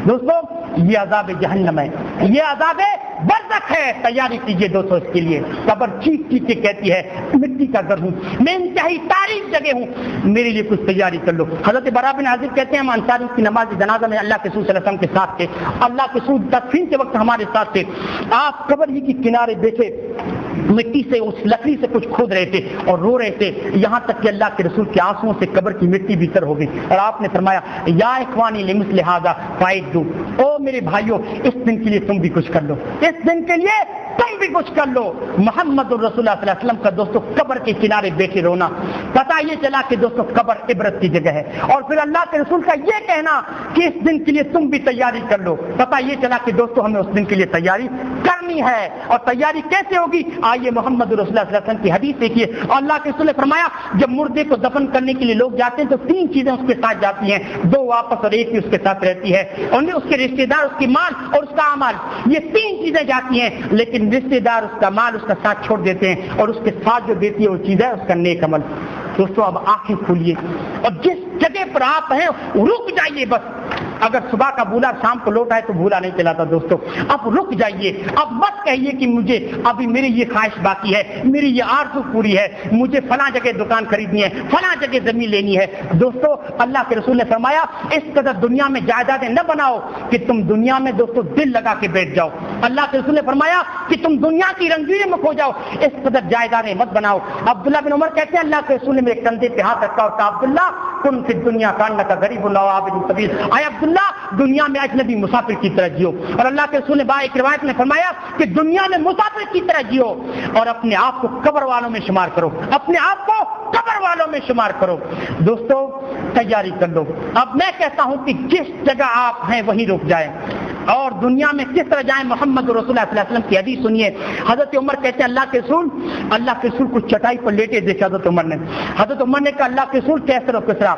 دوستو یہ عذاب جہنم ہے, یہ عذاب برزخ ہے. تیاری کیجیے دوستو اس کے لیے. قبر چیخ چیخ کے کہتی ہے مٹی کا گھر ہوں, میں انتہائی تاریخ جگہ ہوں, میرے لیے کچھ تیاری کر لو. حضرت برا بن عازب کہتے ہیں ہم انصاریوں کی نماز جنازہ میں اللہ کے رسول صلی اللہ علیہ وسلم کے ساتھ تھے. اللہ کے رسول تدفین کے وقت ہمارے ساتھ تھے. آپ قبر ہی کے کنارے بیٹھے مٹی سے اس لکڑی سے کچھ کھود رہے تھے اور رو رہے تھے, یہاں تک کہ اللہ کے رسول کے آنسوؤں سے قبر کی مٹی بھیتر ہو گئی. اور آپ نے فرمایا یا اخوانی لمثل ھذا فاعدوا, او میرے بھائیوں اس دن کے لیے تم بھی کچھ کر لو, اس دن کے لیے تم بھی کچھ کر لو. محمد رسول اللہ صلی اللہ علیہ وسلم کا دوستو قبر کے کنارے بیٹھے رونا, پتہ یہ چلا کہ دوستو قبر عبرت کی جگہ ہے. اور پھر اللہ کے رسول کا یہ کہنا کہ اس دن کے لیے تم بھی تیاری کر لو, پتہ یہ چلا کہ دوستو ہمیں اس دن کے لیے تیاری کرنی ہے. اور تیاری کیسے ہوگی, آئیے محمد رسول اللہ صلی اللہ علیہ وسلم کی حدیث دیکھیے. اللہ کے رسول نے فرمایا جب مردے کو دفن کرنے کے لیے لوگ جاتے ہیں تو 3 چیزیں اس کے ساتھ جاتی ہیں, 2 واپس اور 1 ہی اس کے ساتھ رہتی ہے. اور اس کے رشتے دار, اس کی مال اور اس کا اعمال, یہ 3 چیزیں جاتی ہیں. لیکن رشتے دار, اس کا مال, اس کا ساتھ چھوڑ دیتے ہیں, اور اس کے ساتھ جو دیتی ہے وہ چیز ہے اس کا نیک عمل. دوستو اب آنکھیں کھولیے اور جس جگہ پر آپ ہیں رک جائیے. بس اگر صبح کا بھولا شام کو لوٹ آئے تو بھولا نہیں چلاتا دوستو. اب رک جائیے, اب مت کہیے کہ مجھے ابھی میری یہ خواہش باقی ہے, میری یہ آرزو پوری ہے, مجھے فلاں جگہ دکان خریدنی ہے, فلاں جگہ زمین لینی ہے. دوستو اللہ کے رسول نے فرمایا اس قدر دنیا میں جائیدادیں نہ بناؤ کہ تم دنیا میں دوستو دل لگا کے بیٹھ جاؤ. اللہ کے رسول نے فرمایا کہ تم دنیا کی رنگینی میں کھو جاؤ, اس قدر جائیدادیں مت بناؤ. عبداللہ بن عمر کہتے ہیں اللہ کے رسول نے میرے کندھے پہ ہاتھ رکھا اور کہا عبداللہ کن فی الدنیا کانک غریب و عابد سبیل, اے عبداللہ دنیا میں اجنبی مسافر کی طرح جیو. اور اللہ کے رسول نے ایک روایت میں فرمایا کہ دنیا میں مسافر کی طرح جیو اور اپنے آپ کو قبر والوں میں شمار کرو, اپنے آپ کو قبر والوں میں شمار کرو. دوستو تیاری کر لو. اب میں کہتا ہوں کہ جس جگہ آپ ہیں وہیں رک جائیں اور دنیا میں کس طرح جائیں. محمد رسول اللہ صلی اللہ علیہ وسلم کی حدیث سنیے. حضرت عمر کہتے ہیں اللہ کے رسول کو چٹائی پر لیٹے دیکھا حضرت عمر نے کہا اللہ کے رسول کیسے رہو کس طرح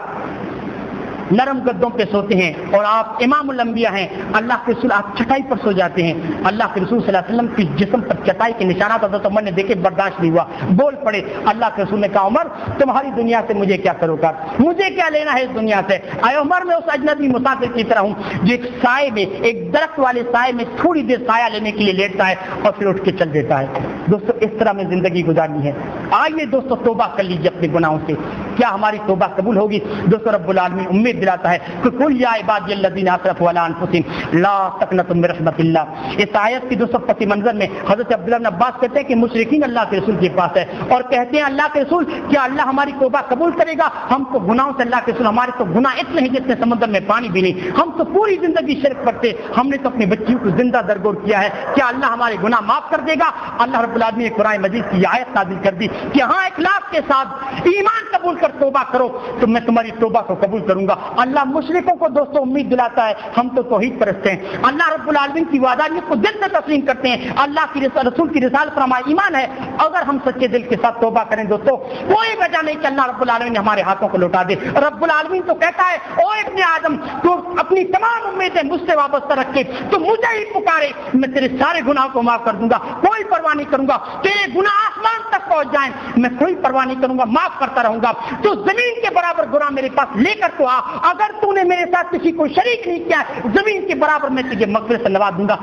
نرم گدوں پہ سوتے ہیں اور آپ امام الانبیاء ہیں. اللہ کے رسول آپ چٹائی پر سو جاتے ہیں. اللہ کے رسول صلی اللہ علیہ وسلم کی جسم پر چٹائی کے نشانات حضرت عمر نے دیکھے, برداشت نہیں ہوا, بول پڑے. اللہ کے رسول نے کہا عمر تمہاری دنیا سے مجھے کیا کرو گا, مجھے کیا لینا ہے اس دنیا سے. اے عمر میں اس اجنبی مسافر کی طرح ہوں جو ایک سائے میں, ایک درخت والے سائے میں تھوڑی دیر سایہ لینے کے لیے لیٹتا ہے اور پھر اٹھ کے چل دیتا ہے. دوستو اس طرح میں زندگی گزارنی ہے. آئیے دوستو توبہ کر لیجیے اپنے گناہوں سے. کیا ہماری توبہ قبول ہوگی؟ دوستو رب العالمین امید دلاتا ہے کہ قل یا عبادی الذین اسرفوا علی انفسہم لا تقنطوا من رحمت اللہ. اس آیت کی دوستو پس منظر میں حضرت عبداللہ بن عباس کہتے ہیں کہ مشرکین اللہ کے رسول کے پاس ہے اور کہتے ہیں اللہ کے رسول کیا اللہ ہماری توبہ قبول کرے گا؟ ہم تو گناہوں سے, اللہ کے رسول ہمارے تو گناہ اتنے ہیں جتنے سمندر میں پانی بھی نہیں, ہم تو پوری زندگی شرک کرتے, ہم نے تو اپنی بچیوں کو زندہ درگور کیا ہے, کیا اللہ ہمارے گناہ معاف کر دے گا؟ اللہ رب العالمین نے قرآن مجید کی آیت نازل کر دی کہ ہاں اخلاص کے ساتھ ایمان قبول کر توبہ کرو تو میں تمہاری توبہ کو قبول کروں گا. اللہ مشرکوں کو دوستو امید دلاتا ہے, ہم تو توحید پرست ہیں, اللہ رب العالمین کی وعدانیت کو دل سے تسلیم کرتے ہیں, اللہ کی رسول کی رسالت پر ہمارا ایمان ہے. اگر ہم سچے دل کے ساتھ توبہ کریں دوستو کوئی وجہ نہیں کہ اللہ رب العالمین ہمارے ہاتھوں کو لوٹا دے. رب العالمین تو کہتا ہے او ابن آدم تو اپنی تمام امیدیں مجھ سے وابستہ رکھ کے تو مجھے ہی پکارے, میں تیرے سارے گناہوں کو معاف کر دوں گا, کوئی پرواہ نہیں کروں گا. تیرے گناہ آسمان تک پہنچ جائیں میں کوئی پرواہ نہیں کروں گا, معاف کرتا رہوں گا. تو زمین کے برابر گناہ میرے پاس لے کر تو آ, اگر تو نے میرے ساتھ کسی کو شریک نہیں کیا زمین کے برابر میں تجھے مغفرت سے نواز دوں گا.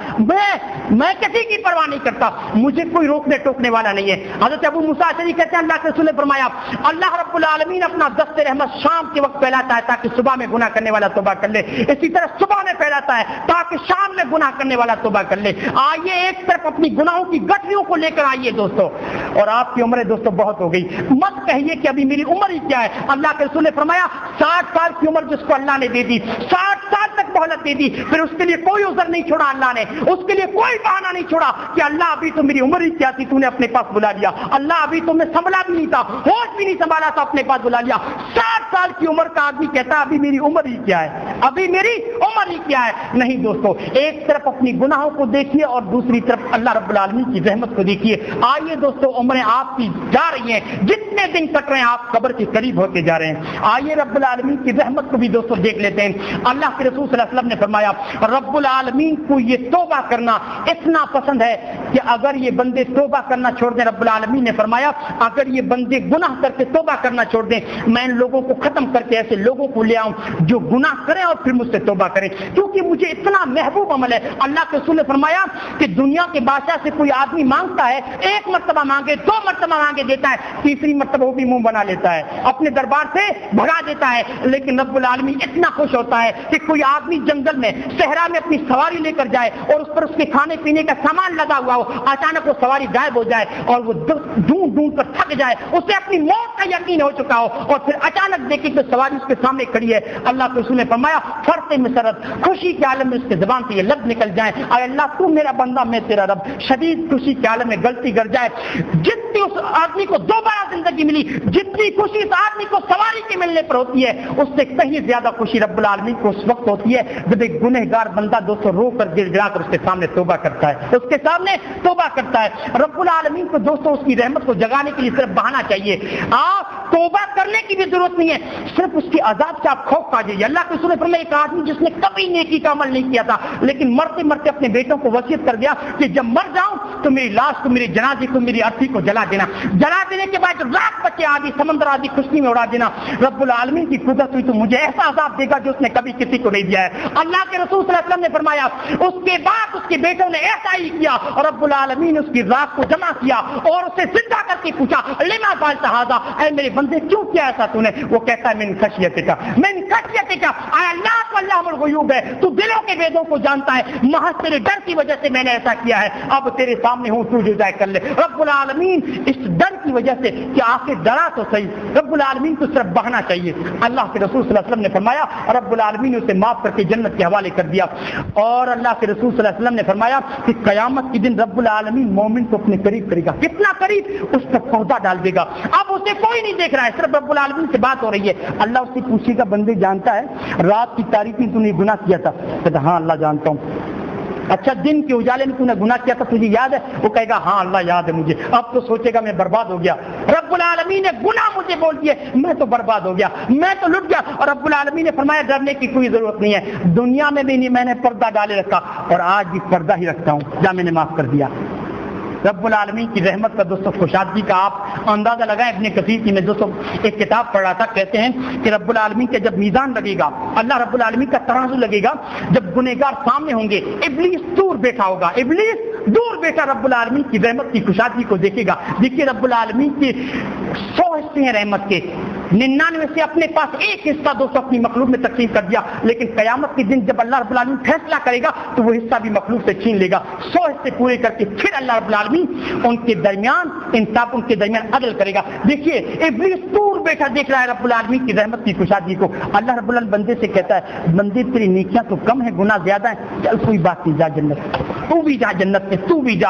میں کسی کی پرواہ نہیں کرتا, مجھے کوئی روکنے ٹوکنے والا نہیں ہے. حضرت ابو موسیٰ اشعری کہتے ہیں اللہ کے رسول نے فرمایا اللہ رب العالمین اپنا دست رحمت شام کے وقت پھیلاتا ہے تاکہ صبح میں گناہ کرنے والا توبہ کر لے, اسی طرح صبح میں پھیلاتا ہے تاکہ شام میں گناہ کرنے والا توبہ کر لے. آئیے ایک طرف اپنی گناہوں کی گٹھلیوں کو لے کر آئیے دوستو, اور آپ کی عمر دوستوں بہت ہو گئی، مت کہیے کہ ابھی میری عمر ہی کیا ہے۔ اللہ کے رسول نے فرمایا 60 سال کی عمر جس کو اللہ نے دے دی، 60 سال تک مہلت دے دی، پھر اس کے لیے کوئی عذر نہیں چھوڑا اللہ نے، اس کے لیے کوئی بہانہ نہیں چھوڑا کہ اللہ ابھی تو میری عمر ہی کیا تھی، تو نے اپنے پاس بلا لیا، اللہ ابھی تو میں سنبھلا بھی نہیں تھا، ہوش بھی نہیں سنبھالا تھا، اپنے پاس بلا لیا۔ 60 سال کی عمر کا آدمی کہتا ہے ابھی میری عمر ہی کیا ہے، ابھی میری عمر ہی کیا ہے۔ نہیں دوستو، ایک طرف اپنی گناہوں کو دیکھیے اور دوسری طرف اللہ رب العالمین کی رحمت کو دیکھیے۔ آئیے دوستو، عمریں آپ کی جا رہی ہیں، جتنے دن کٹ رہے ہیں آپ قبر کے قریب ہوتے جا رہے ہیں۔ آئیے رب العالمین کی رحمت کو بھی دوستو دیکھ لیتے ہیں۔ اللہ کے رسول صلی اللہ علیہ وسلم نے فرمایا رب العالمین کو یہ توبہ کرنا اتنا پسند ہے کہ اگر یہ بندے توبہ کرنا چھوڑ دیں، رب العالمین نے فرمایا اگر یہ بندے گناہ کر کے توبہ کرنا چھوڑ دیں، میں ان لوگوں کو ختم کر کے ایسے لوگوں کو لے آؤں جو گناہ کریں اور پھر مجھ سے توبہ کریں، کیونکہ مجھے اتنا محبوب عمل ہے۔ اللہ کے رسول نے فرمایا کہ دنیا کے بادشاہ سے کوئی آدمی مانگتا ہے، 1 مرتبہ مانگے، 2 مرتبہ مانگے دیتا ہے، تیسری مرتبہ وہ بھی منہ بنا لیتا ہے، اپنے دربار سے بھگا دیتا ہے، لیکن رب العالمین اتنا خوش ہوتا ہے کہ کوئی آدمی جنگل میں صحرا میں اپنی سواری لے کر جائے اور اس پر اس کے کھانے پینے کا سامان لگا ہوا ہو، اچانک وہ سواری غائب ہو جائے اور وہ ڈھونڈ ڈھونڈ کر تھک جائے، اسے اپنی موت کا یقین ہو چکا ہو اور پھر اچانک دیکھے کہ سواری اس کے سامنے کھڑی ہے، اللہ کے رسول نے فرمایا فرتے مسرت، خوشی کے عالم میں اس کے زبان سے یہ لفظ نکل جائیں اے اللہ تو میرا بندہ میں تیرا رب، شدید خوشی کے عالم میں غلطی کر جائے، جتنی اس آدمی کو دوبارہ زندگی ملی، جتنی خوشی اس آدمی کو سواری کے ملنے پر ہوتی ہے، اس سے کہیں زیادہ خوشی رب العالمین کو اس وقت ہوتی ہے جب ایک گنہگار بندہ دوستوں رو کر گر گرا کر اس کے سامنے توبہ کرتا ہے، اس کے سامنے توبہ کرتا ہے۔ رب العالمین کو دوستوں اس کی رحمت کو جگانے کے لیے صرف بہانا چاہیے، آپ توبہ کرنے کی بھی ضرورت نہیں ہے، صرف اس کی عذاب سے آپ خوف کھا جائیے۔ اللہ کے رسول نے فرمایا ایک آدمی جس نے کبھی نیکی کا عمل نہیں کیا تھا لیکن مرتے مرتے اپنے بیٹوں کو وصیت کر دیا کہ جب مر جاؤں تو میری لاش کو، میری جنازے کو، میری ارتھی کو جلا دینا، جلا دینے کے بعد رات بچے آدھی سمندر آدھی خشکی میں اڑا دینا، رب العالمین کی قدرت ہوئی تو مجھے ایسا عذاب دے گا جو اس نے کبھی کسی کو نہیں دیا ہے۔ اللہ کے رسول صلی اللہ علیہ وسلم نے فرمایا اس کے بعد اس کے بیٹوں نے ایسا ہی کیا اور رب العالمین نے اس کی رات کو جمع کیا اور اسے زندہ کر کے پوچھا لما فعلت ھذا، اے میرے بندے کیوں کیا ایسا تو نے؟ وہ کہتا ہے من خشیتک، من خشیتک، اے اللہ تو علام الغیوب ہے، تو دلوں کے بھیدوں کو جانتا ہے، محض تیرے ڈر کی وجہ سے میں نے ایسا کیا ہے، اب تیرے سامنے ہوں تو جو جائے کر لے۔ رب العالمین اس ڈر کی وجہ سے کہ آخر ڈرا تو صحیح، رب العالمین کو صرف بہنا چاہیے۔ اللہ کے رسول صلی اللہ علیہ وسلم نے فرمایا رب العالمین نے اسے معاف کر کے جنت کے حوالے کر دیا، اور اللہ کے رسول صلی اللہ علیہ وسلم نے فرمایا کہ قیامت کے دن رب العالمین مومن کو اپنے قریب کرے گا، کتنا قریب، اس پر پودا ڈال دے گا، اب اسے کوئی نہیں دیکھ رہا ہے، صرف رب العالمین سے بات ہو رہی ہے۔ اللہ اس سے پوچھے گا بندے جانتا ہے رات کی تاریکی میں تو نے گناہ کیا تھا؟ کہتا ہاں اللہ جانتا ہوں۔ اچھا دن کے اجالے میں تو نے گناہ کیا تھا تجھے یاد ہے؟ وہ کہے گا ہاں اللہ یاد ہے مجھے۔ اب تو سوچے گا میں برباد ہو گیا، رب العالمین نے گناہ مجھے بول دیے، میں تو برباد ہو گیا، میں تو لٹ گیا۔ اور رب العالمین نے فرمایا ڈرنے کی کوئی ضرورت نہیں ہے، دنیا میں بھی نہیں میں نے پردہ ڈالے رکھا اور آج بھی پردہ ہی رکھتا ہوں، جا میں نے معاف کر دیا۔ رب العالمین کی رحمت کا دوستوں خوشادگی کا آپ اندازہ لگائیں۔ ابن کثیر کی میں دوستوں ایک کتاب پڑھ رہا تھا، کہتے ہیں کہ رب العالمین کا جب میزان لگے گا، اللہ رب العالمین کا ترازو لگے گا، جب گنہگار سامنے ہوں گے، ابلیس دور بیٹھا ہوگا، ابلیس دور بیٹھا رب العالمین کی رحمت کی خوشادگی کو دیکھے گا۔ دیکھیے رب العالمین کے 100 حصے ہیں رحمت کے، 99 سے اپنے پاس ایک حصہ دوستوں اپنی مخلوق میں تقسیم کر دیا، لیکن قیامت کے دن جب اللہ رب العالمین فیصلہ کرے گا تو وہ حصہ بھی مخلوق سے چھین لے گا۔ 100 حصے پورے کر کے پھر اللہ رب العالمین ان کے درمیان انصاف، ان کے درمیان عدل کرے گا۔ دیکھیے ابلیس دور بیٹھا دیکھ رہا ہے رب العالمین کی رحمت کی خوشادگی کو۔ اللہ رب العالمین بندے سے کہتا ہے بندے تیری نیکیاں تو کم ہیں، گناہ زیادہ ہیں، چل کوئی بات نہیں، جا جنت، تو بھی جا جنت میں، تو بھی جا۔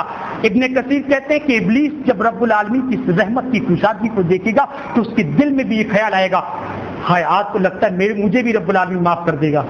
ابن کثیر کہتے ہیں کہ ابلیس جب رب العالمین کی رحمت کی خوشادگی کو دیکھے گا تو اس کے دل میں بھی یہ خیال آئے گا ہائے آج تو لگتا ہے مجھے بھی رب العالمین معاف کر دے گا۔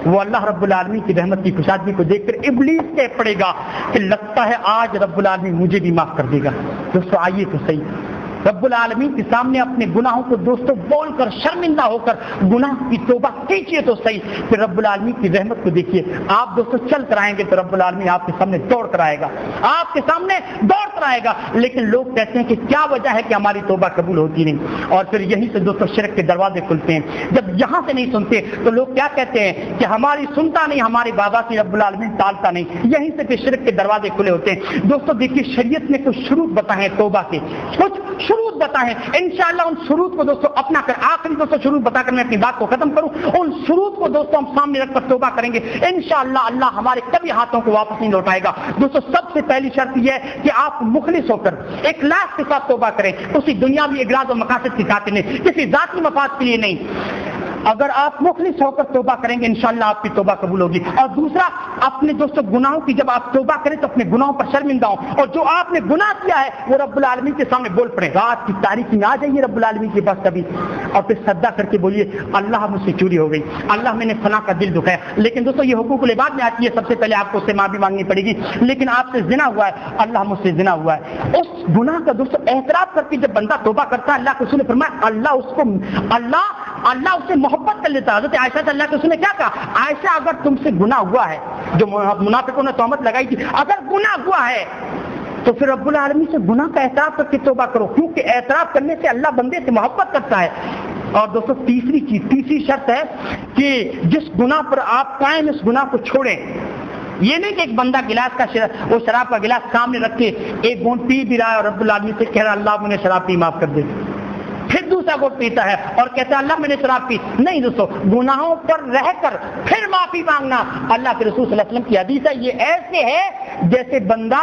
وہ اللہ رب العالمین کی رحمت کی خوشادگی کو دیکھ کر ابلیس کہہ پڑے گا کہ لگتا ہے آج رب العالمین مجھے بھی معاف کر دے گا۔ دوستو آئیے تو صحیح، رب العالمین کے سامنے اپنے گناہوں کو دوستوں بول کر شرمندہ ہو کر گناہ کی توبہ کیجیے تو صحیح، پھر رب العالمین کی رحمت کو دیکھیے۔ آپ دوستوں چل کر آئیں گے تو رب العالمین آپ کے سامنے دوڑ کر آئے گا، آپ کے سامنے دوڑ کر آئے گا، لیکن لوگ کہتے ہیں کہ کیا وجہ ہے کہ ہماری توبہ قبول ہوتی نہیں، اور پھر یہیں سے دوستوں شرک کے دروازے کھلتے ہیں۔ جب یہاں سے نہیں سنتے تو لوگ کیا کہتے ہیں کہ ہماری سنتا نہیں، ہمارے بابا سے رب العالمین ٹالتا نہیں، یہیں سے پھر شرک کے دروازے کھلے ہوتے ہیں۔ دوستوں دیکھیے شریعت نے کچھ شروط بتائے ہیں توبہ کے، کچھ شروط بتائے ہیں، انشاءاللہ ان شروط کو دوستوں اپنا کر آخری دوستوں شروط بتا کر میں اپنی بات کو ختم کروں، ان شروط کو دوستوں ہم سامنے رکھ کر توبہ کریں گے انشاءاللہ اللہ ہمارے کبھی ہاتھوں کو واپس نہیں لوٹائے گا۔ دوستوں سب سے پہلی شرط یہ ہے کہ آپ مخلص ہو کر اخلاص کے ساتھ توبہ کریں، اسی دنیاوی اغراض و مقاصد کی خاطر نہیں، کسی ذاتی مفاد کے لیے نہیں۔ اگر آپ مخلص ہو کر توبہ کریں گے انشاءاللہ آپ کی توبہ قبول ہوگی۔ اور دوسرا اپنے دوستوں گناہوں کی جب آپ توبہ کریں تو اپنے گناہوں پر شرمندہ ہوں، اور جو آپ نے گناہ کیا ہے وہ رب العالمین کے سامنے بول پڑے، رات کی تاریکی میں آ جائیے رب العالمین کے پاس کبھی اور پھر سجدہ کر کے بولیے اللہ مجھ سے چوری ہو گئی، اللہ میں نے فلاں کا دل دکھایا۔ لیکن دوستوں یہ حقوق العباد میں آتی ہے، سب سے پہلے آپ کو اس سے معافی مانگنی پڑے گی، لیکن آپ سے زنا ہوا ہے، اللہ مجھ سے زنا ہوا ہے، اس گناہ کا دوستوں اعتراف کر کے جب بندہ توبہ کرتا ہے اللہ کے رسول نے فرمایا اللہ اس سے محبت کر لیتا ہے۔ حضرت عائشہ سے اللہ کے رسول نے کیا کہا، عائشہ اگر تم سے گناہ ہوا ہے، جو منافقوں نے تہمت لگائی تھی، اگر گناہ ہوا ہے تو پھر رب العالمین سے گناہ کا اعتراف کر کے توبہ کرو، کیونکہ اعتراف کرنے سے اللہ بندے سے محبت کرتا ہے۔ اور دوستوں تیسری شرط ہے کہ جس گناہ پر آپ قائم اس گناہ کو چھوڑیں۔ یہ نہیں کہ ایک بندہ گلاس کا وہ شراب کا گلاس سامنے رکھ کے ایک گھونٹ پی بھی رہا ہے اور رب العالمین سے کہہ رہا اللہ مجھے شراب پی معاف کر دے، پھر دوسرا گھونٹ پیتا ہے اور کہتا ہے اللہ میں نے شراب پی۔ نہیں دوستو، گناہوں پر رہ کر پھر معافی مانگنا اللہ کے رسول صلی اللہ علیہ وسلم کی حدیث ہے، یہ ایسے ہے جیسے بندہ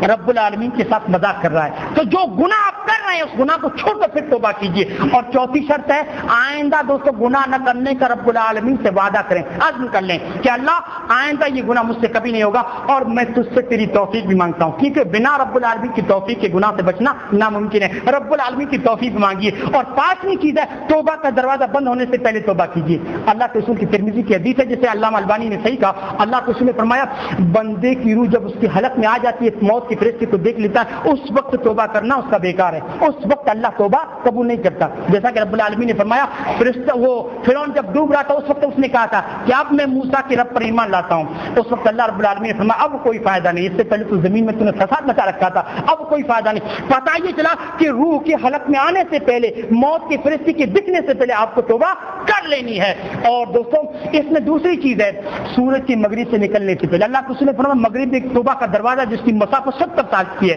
رب العالمین کے ساتھ مذاق کر رہا ہے۔ تو جو گناہ آپ کر رہے ہیں اس گناہ کو چھوڑ کر پھر توبہ کیجیے۔ اور چوتھی شرط ہے آئندہ دوستو گناہ نہ کرنے کا رب العالمین سے وعدہ کریں، عزم کر لیں کہ اللہ آئندہ یہ گناہ مجھ سے کبھی نہیں ہوگا اور میں تجھ سے تیری توفیق بھی مانگتا ہوں، کیونکہ بنا رب العالمین کی توفیق کے گناہ سے بچنا ناممکن ہے۔ رب العالمین کی توفیق مانگیے۔ اور پانچویں چیز ہے توبہ کا دروازہ بند ہونے سے پہلے توبہ کیجیے۔ اللہ کے رسول کی ترمذی کی حدیث ہے جسے علامہ البانی نے صحیح کہا، اللہ کے رسول نے فرمایا بندے کی روح جب اس کی حلق میں آ جاتی ہے موت کے فرشتے کو دیکھ لیتا ہے اس وقت توبہ کرنا اس کا بیکار ہے، اس وقت اللہ توبہ قبول نہیں کرتا۔ جیسا کہ رب العالمین نے فرمایا فرشتہ وہ فرعون جب ڈوب رہا تھا اس وقت اس نے کہا تھا کہ اب میں موسیٰ کے رب پر ایمان لاتا ہوں، اس وقت اللہ رب العالمین نے فرمایا اب کوئی فائدہ نہیں، اس سے پہلے تو زمین میں تو نے فساد مچا رکھا تھا، اب کوئی فائدہ نہیں۔ پتہ یہ چلا کہ روح کے حلق میں آنے سے پہلے موت کے فرشتے کے دکھنے سے پہلے آپ کو توبہ کر لینی ہے۔ اور دوستوں اس میں دوسری چیز ہے سورج کے مغرب سے نکلنے سے پہلے اللہ کے رسول نے فرمایا مغرب ایک توبہ کا دروازہ جس کی مسافت 70 سال کی ہے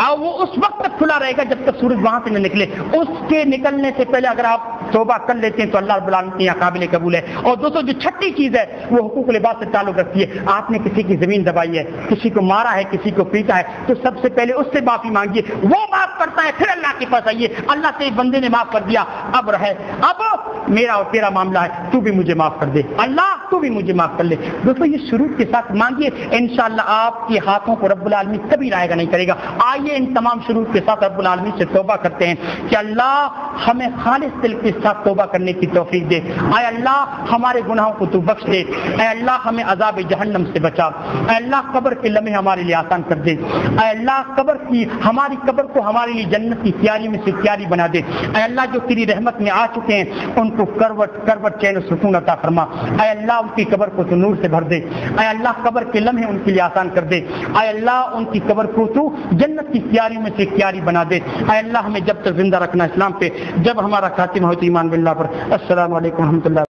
اور وہ اس وقت تک کھلا رہے گا جب تک سورج وہاں سے نہ نکلے، اس کے نکلنے سے پہلے اگر آپ توبہ کر لیتے ہیں تو اللہ رب العالمین کے یہاں قابل قبول ہے۔ اور دوستوں جو چھٹی چیز ہے وہ حقوق العباد سے تعلق رکھتی ہے، آپ نے کسی کی زمین دبائی ہے، کسی کو مارا ہے، کسی کو پیٹا ہے تو سب سے پہلے اس سے معافی مانگیے، وہ معاف کرتا ہے پھر اللہ کے پاس آئیے اللہ سے بندے نے معاف کر دیا اب رہے اب میرا اور تیرا معاملہ ہے، تو بھی مجھے معاف کر دے اللہ، تو بھی مجھے معاف کر لے۔ دوستوں یہ شروع کے ساتھ مانگیے انشاءاللہ آپ کے ہاتھوں کو رب العالمین کبھی لائے گا نہیں کرے گا۔ آئیے ان تمام شروع کے ساتھ رب العالمین سے توبہ کرتے ہیں کہ اللہ ہمیں خالص دل کے ساتھ توبہ کرنے کی توفیق دے، اے اللہ ہمارے گناہوں کو تو بخش دے، اے اللہ ہمیں عذاب جہنم سے بچا، اے اللہ قبر کے لمحے ہمارے لیے آسان کر دے، اے اللہ ہماری قبر کو ہمارے لیے جنت کی کیاری میں سے کیاری بنا دے، اے اللہ جو تیری رحمت میں آ چکے ہیں ان کو کروٹ چین و سکون عطا فرما، اے اللہ ان کی قبر کو تو نور سے بھر دے، اے اللہ قبر کے لمحے ان کے لیے آسان کر دے، اے اللہ ان کی قبر کو تو جنت کی کیاری میں سے کیاری بنا دے، اے اللہ ہمیں جب تک زندہ رکھنا اسلام پہ، جب ہمارا خاتمہ ہو تو ایمان باللہ پر۔ السلام علیکم و رحمۃ اللہ۔